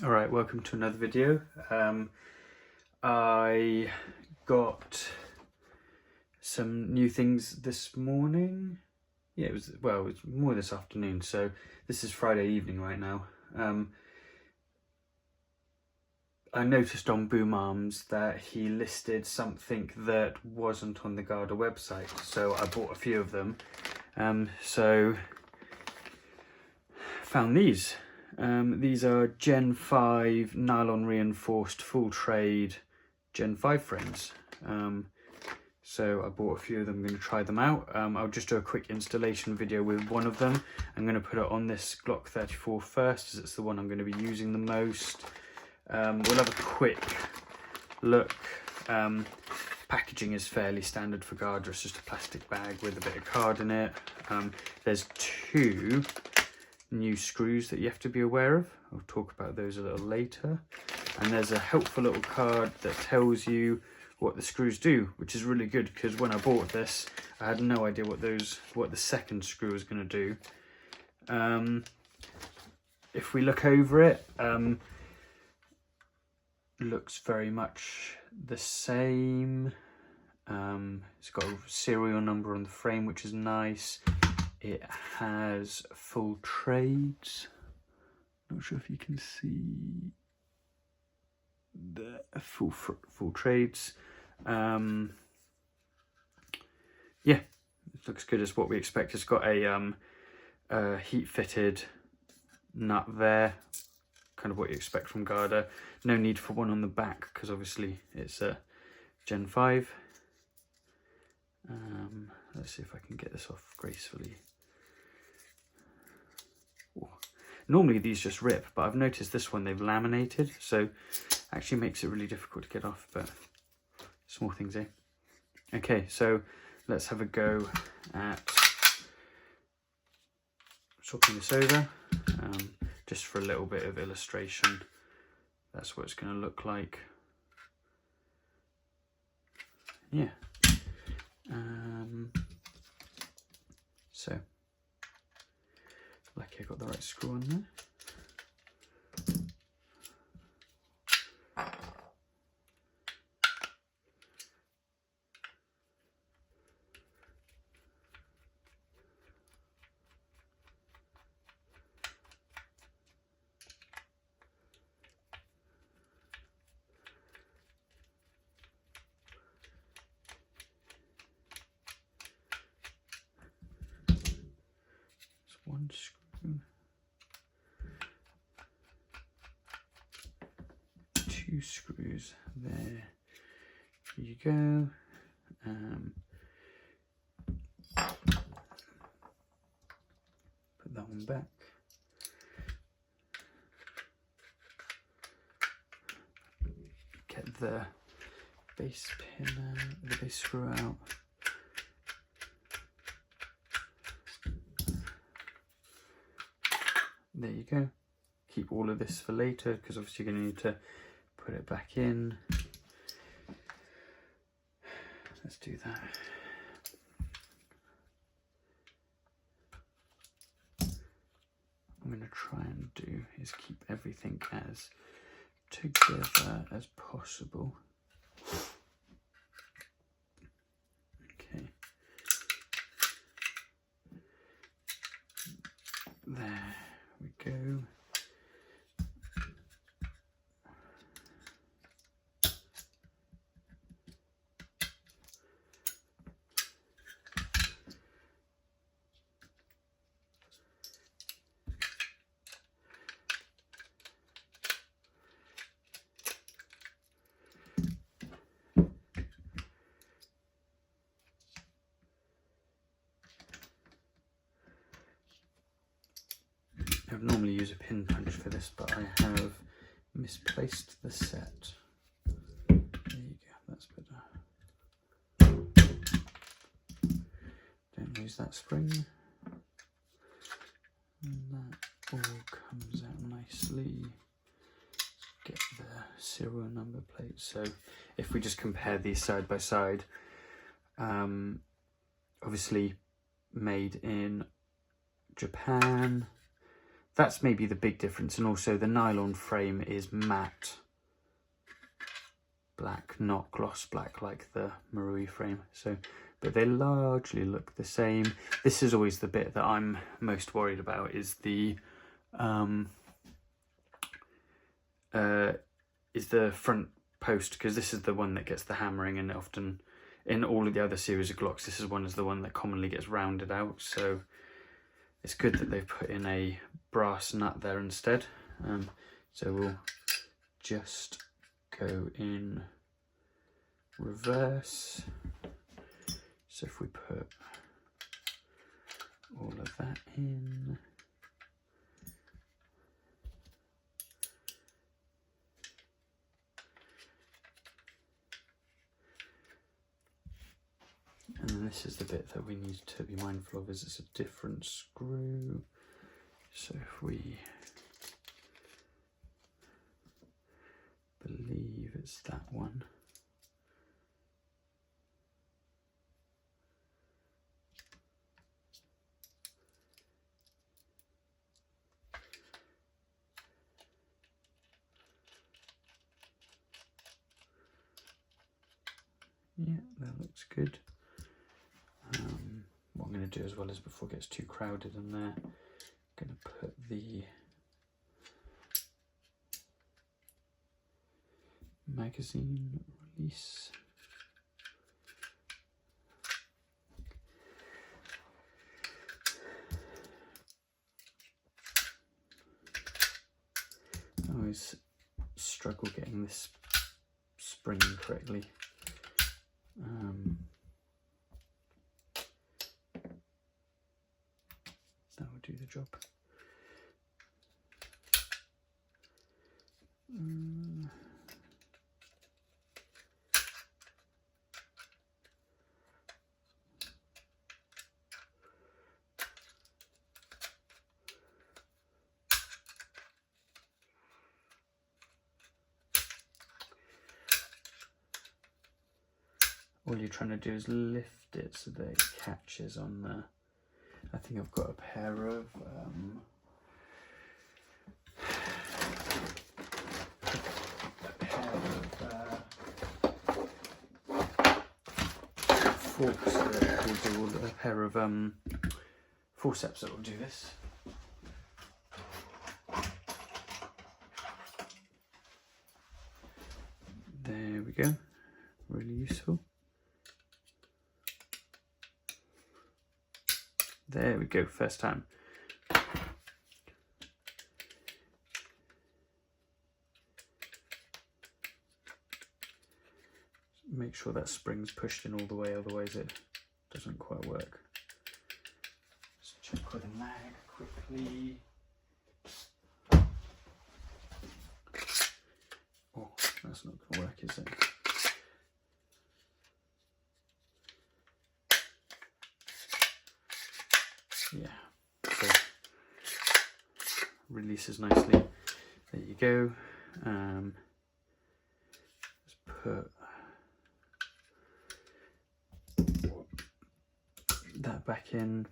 Alright, welcome to another video. I got some new things this morning. Yeah, it was more this afternoon, so this is Friday evening right now. I noticed on Boom Arms that he listed something that wasn't on the Garda website, so I bought a few of them. So found these. These are Gen 5 nylon reinforced full trade Gen 5 frames. So I bought a few of them. I'm going to try them out. I'll just do a quick installation video with one of them. I'm going to put it on this Glock 34 first, as it's the one I'm going to be using the most. We'll have a quick look. Packaging is fairly standard for Garda. It's just a plastic bag with a bit of card in it. There's two new screws that you have to be aware of. I'll talk about those a little later. And there's a helpful little card that tells you what the screws do, which is really good, because when I bought this I had no idea what the second screw was going to do. If we look over it, looks very much the same. It's got a serial number on the frame, which is nice. It has full trades. Not sure if you can see the full trades. Yeah, it looks good as what we expect. It's got a heat fitted nut there, kind of what you expect from Garda. No need for one on the back because obviously it's a Gen 5. Let's see if I can get this off gracefully. Ooh. Normally these just rip, but I've noticed this one they've laminated, so actually makes it really difficult to get off, but small things, eh? Okay, so let's have a go at swapping this over, just for a little bit of illustration. That's what it's going to look like. Yeah. So, lucky I got the right screw on there. One screw, two screws, there you go. Put that one back. Get the base pin, the base screw out. There you go. Keep all of this for later, because obviously you're going to need to put it back in. Let's do that. I'm going to try and do is keep everything as together as possible. Okay. There we go. I would normally use a pin punch for this, but I have misplaced the set. There you go, that's better. Don't lose that spring. And that all comes out nicely. Get the serial number plate. So if we just compare these side by side, obviously made in Japan. that's maybe the big difference. And also the nylon frame is matte black, not gloss black like the Marui frame. So, but they largely look the same. This is always the bit that I'm most worried about, is the front post, because this is the one that gets the hammering, and often in all of the other series of Glocks, this is the one that commonly gets rounded out. So it's good that they've put in a brass nut there instead. So we'll just go in reverse. So if we put all of that in, and then this is the bit that we need to be mindful of, is it's a different screw. So if we believe it's that one. Yeah, that looks good. What I'm going to do as well is, before it gets too crowded in there, I'm going to put the magazine release. I always struggle getting this spring correctly. That will do the job. All you're trying to do is lift it so that it catches on the... I think I've got a pair of forks that will do, a pair of forceps that will do this. There we go, really useful. There we go, first time. Make sure that spring's pushed in all the way, otherwise it doesn't quite work. Let's check with a mag quickly. Oh, that's not going to work, is it? Yeah, so releases nicely. There you go. Let's put that back in.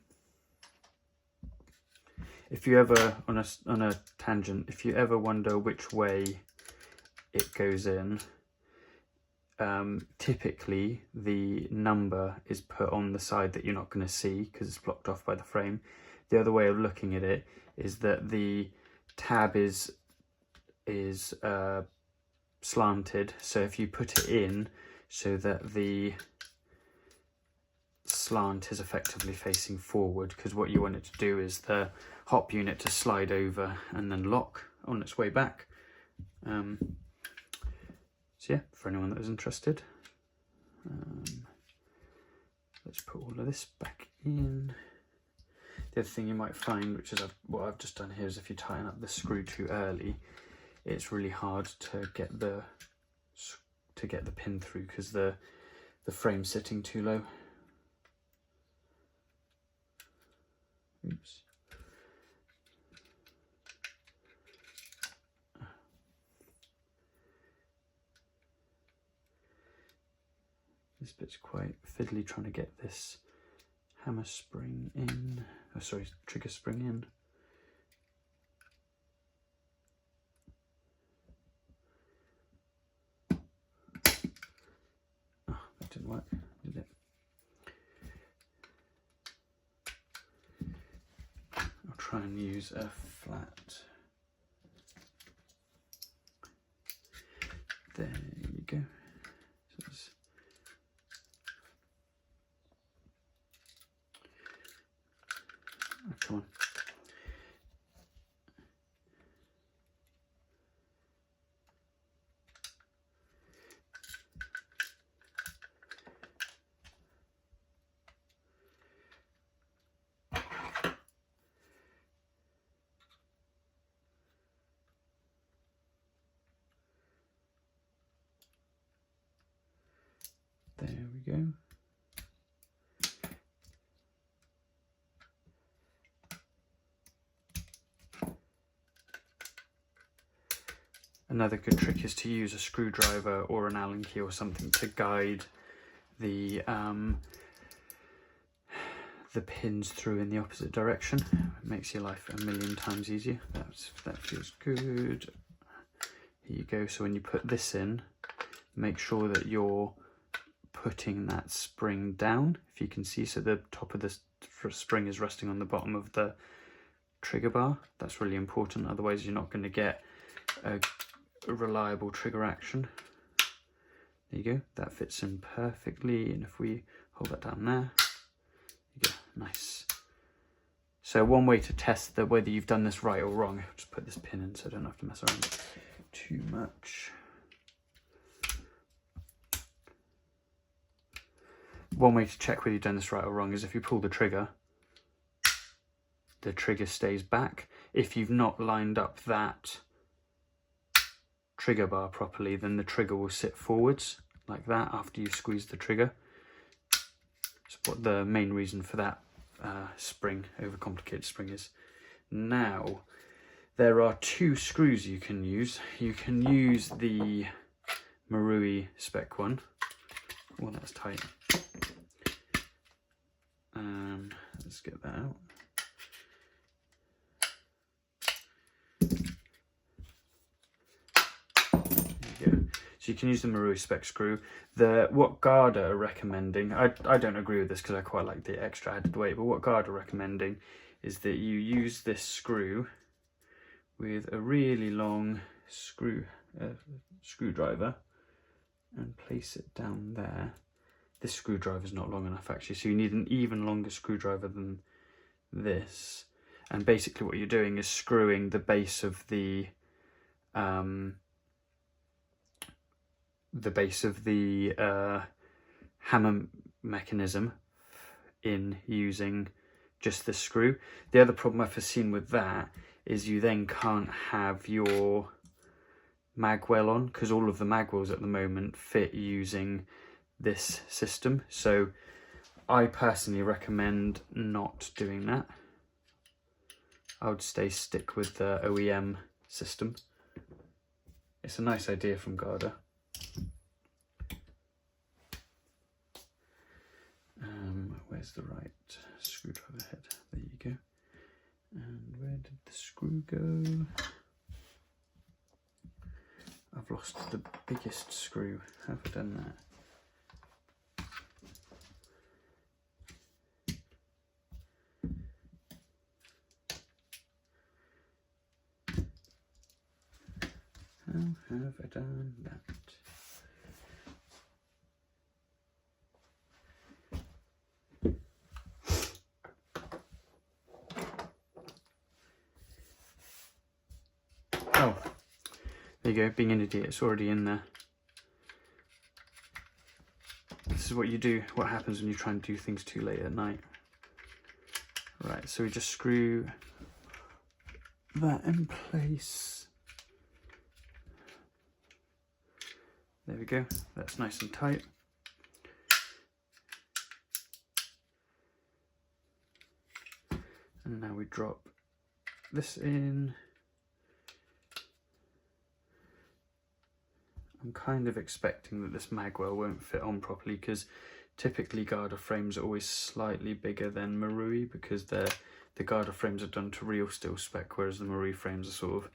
If you ever, on a tangent, if you ever wonder which way it goes in, typically the number is put on the side that you're not going to see because it's blocked off by the frame. The other way of looking at it is that the tab is slanted, so if you put it in so that the slant is effectively facing forward, because what you want it to do is the hop unit to slide over and then lock on its way back. So yeah, for anyone that was interested, let's put all of this back in. The other thing you might find, which is what I've just done here, is if you tighten up the screw too early, it's really hard to get the pin through because the frame's sitting too low. Oops. This bit's quite fiddly trying to get this hammer spring in, oh sorry, trigger spring in. work, did it? I'll try and use a flat. There you go. So oh, come on. There we go. Another good trick is to use a screwdriver or an Allen key or something to guide the pins through in the opposite direction. It makes your life a million times easier. That feels good. Here you go. So when you put this in, make sure that you're putting that spring down, if you can see, so the top of the spring is resting on the bottom of the trigger bar. That's really important, otherwise you're not going to get a reliable trigger action. There you go, that fits in perfectly, and if we hold that down there, you go, nice. So one way to test whether you've done this right or wrong, I'll just put this pin in so I don't have to mess around too much. One way to check whether you've done this right or wrong is if you pull the trigger stays back. If you've not lined up that trigger bar properly, then the trigger will sit forwards like that after you squeeze the trigger. That's what the main reason for that overcomplicated spring is. Now, there are two screws you can use. You can use the Marui spec one. Oh, that's tight. Let's get that out. There you go. So you can use the Marui spec screw. What Garda are recommending, I don't agree with this because I quite like the extra added weight, but what Garda are recommending is that you use this screw with a really long screwdriver and place it down there. This screwdriver is not long enough actually, so you need an even longer screwdriver than this. And basically what you're doing is screwing the base of the hammer mechanism in using just this screw. The other problem I've seen with that is you then can't have your magwell on, because all of the magwells at the moment fit using this system. So I personally recommend not doing that. I would stick with the OEM system. It's a nice idea from Garda. Where's the right screwdriver head? There you go. And where did the screw go? I've lost the biggest screw. How have I done that? How have I done that? Oh, there you go, being an idiot, it's already in there. This is what you do, what happens when you try and do things too late at night. Right, so we just screw that in place. There we go, that's nice and tight. And now we drop this in. I'm kind of expecting that this magwell won't fit on properly, because typically Garda frames are always slightly bigger than Marui, because the Garda frames are done to real steel spec, whereas the Marui frames are sort of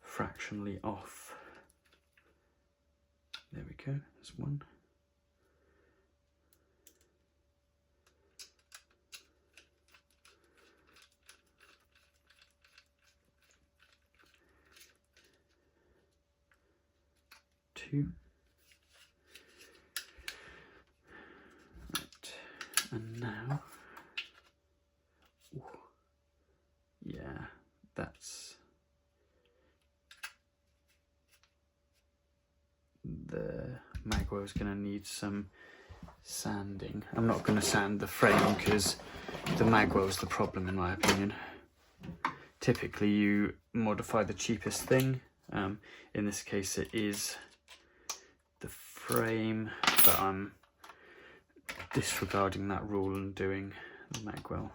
fractionally off. There we go, there's one. few. Right. And now, ooh, yeah, that's the magwell is going to need some sanding. I'm not going to sand the frame because the magwell is the problem, in my opinion. Typically you modify the cheapest thing. In this case it is the frame, but I'm disregarding that rule and doing the magwell.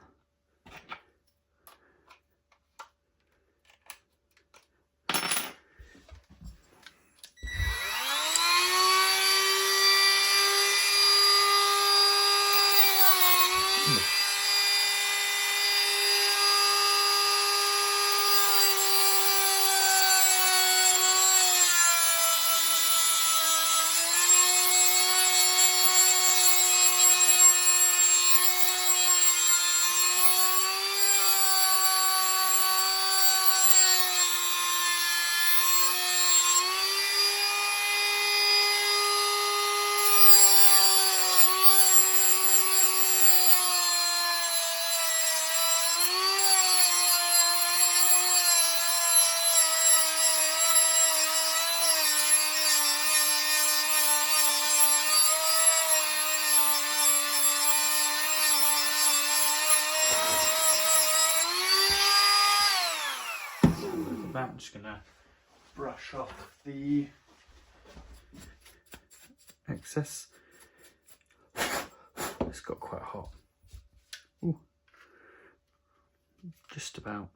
I'm just going to brush off the excess. It's got quite hot. Ooh. Just about.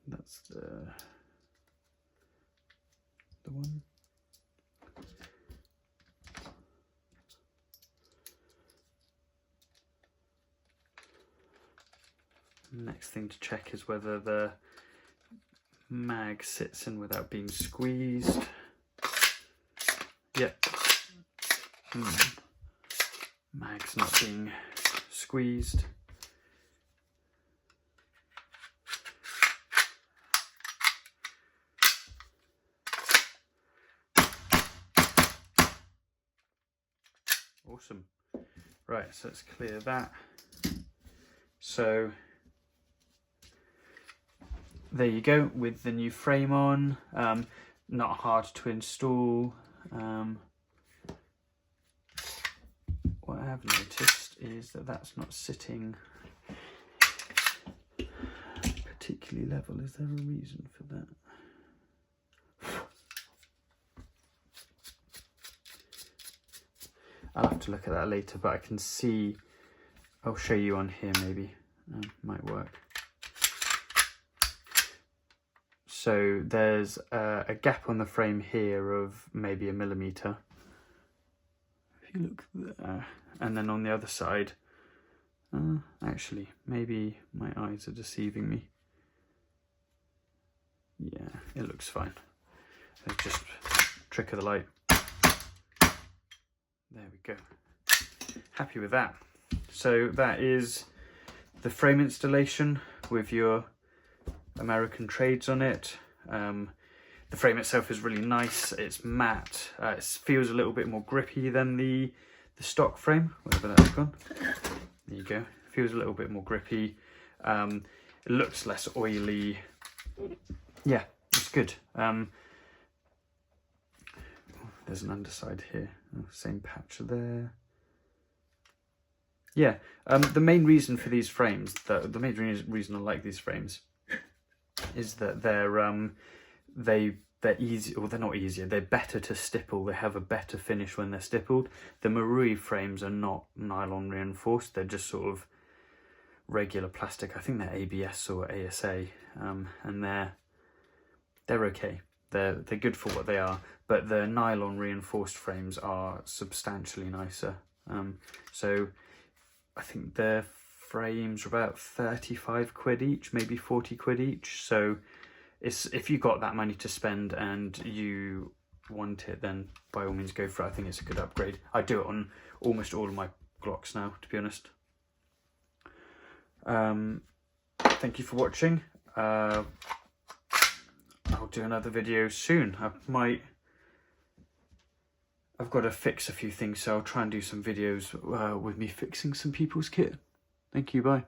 That's the one. Next thing to check is whether the mag sits in without being squeezed. Yep. Mag's not being squeezed. Awesome. Right, so let's clear that. So there you go with the new frame on. Not hard to install. What I have noticed is that that's not sitting particularly level. Is there a reason for that? I'll have to look at that later, but I can see, I'll show you on here maybe, might work. So there's a gap on the frame here of maybe 1 millimeter. If you look there, and then on the other side, actually, maybe my eyes are deceiving me. Yeah, it looks fine. It's just trick of the light. There we go. Happy with that. So that is the frame installation with your American trades on it. The frame itself is really nice. It's matte. It feels a little bit more grippy than the stock frame, wherever that's gone. There you go. Feels a little bit more grippy. It looks less oily. Yeah, it's good. There's an underside here. Same patch there. Yeah, the main reason for these frames, the main reason I like these frames, is that they're easy, or they're not easier. They're better to stipple. They have a better finish when they're stippled. The Marui frames are not nylon reinforced. They're just sort of regular plastic. I think they're ABS or ASA, and they're okay. They're good for what they are. But the nylon reinforced frames are substantially nicer. So I think their frames are about 35 quid each, maybe 40 quid each. So if you got that money to spend and you want it, then by all means go for it. I think it's a good upgrade. I do it on almost all of my Glocks now, to be honest. Thank you for watching. do another video soon. I've got to fix a few things, so I'll try and do some videos with me fixing some people's kit. Thank you, bye.